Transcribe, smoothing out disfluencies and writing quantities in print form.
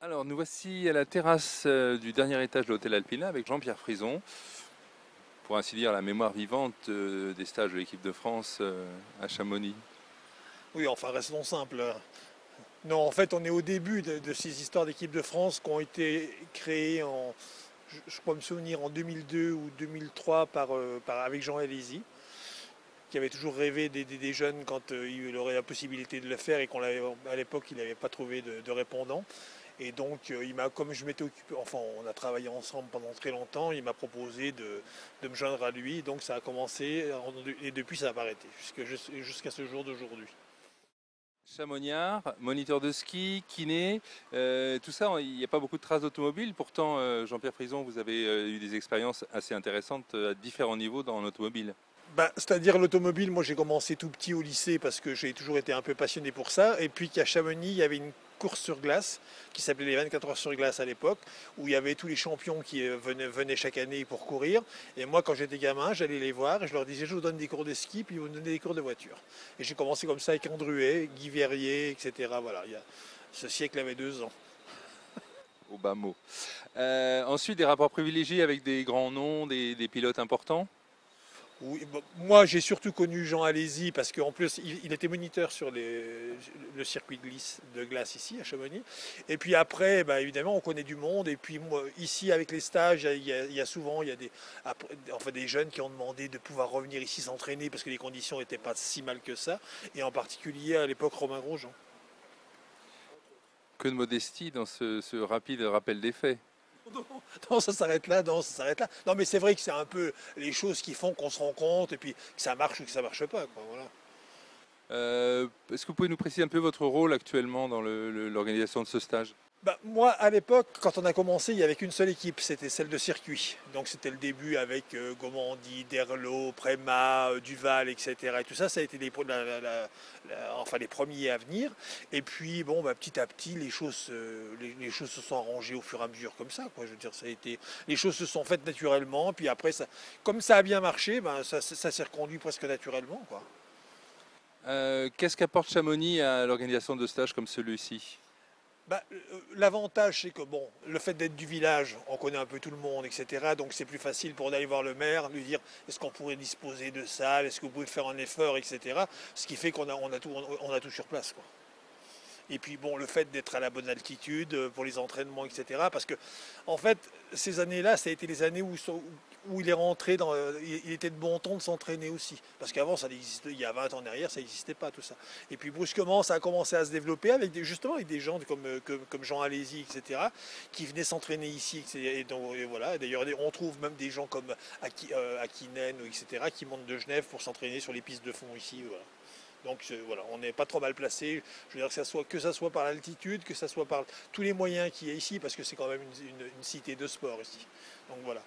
Alors, nous voici à la terrasse du dernier étage de l'hôtel Alpina avec Jean-Pierre Frison, pour ainsi dire la mémoire vivante des stages de l'équipe de France à Chamonix. Oui, enfin, restons simples. Non, en fait, on est au début de ces histoires d'équipe de France qui ont été créées je crois me souvenir, en 2002 ou 2003 avec Jean Alési, qui avait toujours rêvé des jeunes quand il aurait la possibilité de le faire et à l'époque, il n'avait pas trouvé de répondant. Et donc, comme je m'étais occupé, enfin, on a travaillé ensemble pendant très longtemps, il m'a proposé de me joindre à lui. Donc, ça a commencé et depuis, ça n'a pas arrêté jusqu'à ce jour d'aujourd'hui. Chamoniard, moniteur de ski, kiné, tout ça, il n'y a pas beaucoup de traces d'automobile. Pourtant, Jean-Pierre Frison, vous avez eu des expériences assez intéressantes à différents niveaux dans l'automobile. Bah, c'est-à-dire l'automobile, moi j'ai commencé tout petit au lycée parce que j'ai toujours été un peu passionné pour ça. Et puis qu'à Chamonix, il y avait une course sur glace qui s'appelait les 24 heures sur glace à l'époque, où il y avait tous les champions qui venaient chaque année pour courir. Et moi, quand j'étais gamin, j'allais les voir et je leur disais, je vous donne des cours de ski, puis vous me donnez des cours de voiture. Et j'ai commencé comme ça avec Andruet, Guy Verrier, etc. Voilà, ce siècle avait 2 ans. Au bas mot. Ensuite, des rapports privilégiés avec des grands noms, des pilotes importants. Oui, bon, moi, j'ai surtout connu Jean Alési parce qu'en plus, il était moniteur sur le circuit de glace ici à Chamonix. Et puis après, bah, évidemment, on connaît du monde. Et puis moi, ici, avec les stages, il y a souvent enfin, des jeunes qui ont demandé de pouvoir revenir ici s'entraîner parce que les conditions n'étaient pas si mal que ça. Et en particulier à l'époque, Romain Grosjean. Que de modestie dans ce rapide rappel des faits. Non, ça s'arrête là, non, ça s'arrête là. Non, mais c'est vrai que c'est un peu les choses qui font qu'on se rend compte et puis que ça marche ou que ça marche pas, quoi, voilà. Est-ce que vous pouvez nous préciser un peu votre rôle actuellement dans l'organisation de ce stage? Bah, moi, à l'époque, quand on a commencé, il n'y avait qu'une seule équipe, c'était celle de circuit. Donc c'était le début avec Gomandi, Derlot, Préma, Duval, etc. Et tout ça, ça a été enfin, les premiers à venir. Et puis, bon, bah, petit à petit, les choses se sont arrangées au fur et à mesure comme ça, quoi. Je veux dire, les choses se sont faites naturellement. Puis après, comme ça a bien marché, ben, ça s'est reconduit presque naturellement, quoi. Qu'est-ce qu'apporte Chamonix à l'organisation de stages comme celui-ci? Bah, l'avantage, c'est que bon, le fait d'être du village, on connaît un peu tout le monde, etc. Donc c'est plus facile pour aller voir le maire, lui dire est-ce qu'on pourrait disposer de salles, est-ce que vous pouvez faire un effort, etc. Ce qui fait on a tout sur place, quoi. Et puis bon, le fait d'être à la bonne altitude pour les entraînements, etc. Parce que en fait, ces années-là, ça a été les années où il est rentré il était de bon ton de s'entraîner aussi. Parce qu'avant, il y a 20 ans derrière, ça n'existait pas tout ça. Et puis brusquement, ça a commencé à se développer justement avec des gens comme Jean Alési, etc. qui venaient s'entraîner ici. Et donc, et voilà. D'ailleurs, on trouve même des gens comme Akinen, etc. qui montent de Genève pour s'entraîner sur les pistes de fond ici. Voilà. Donc voilà, on n'est pas trop mal placé. Je veux dire que ça soit par l'altitude, que ça soit par tous les moyens qu'il y a ici, parce que c'est quand même une cité de sport ici. Donc voilà.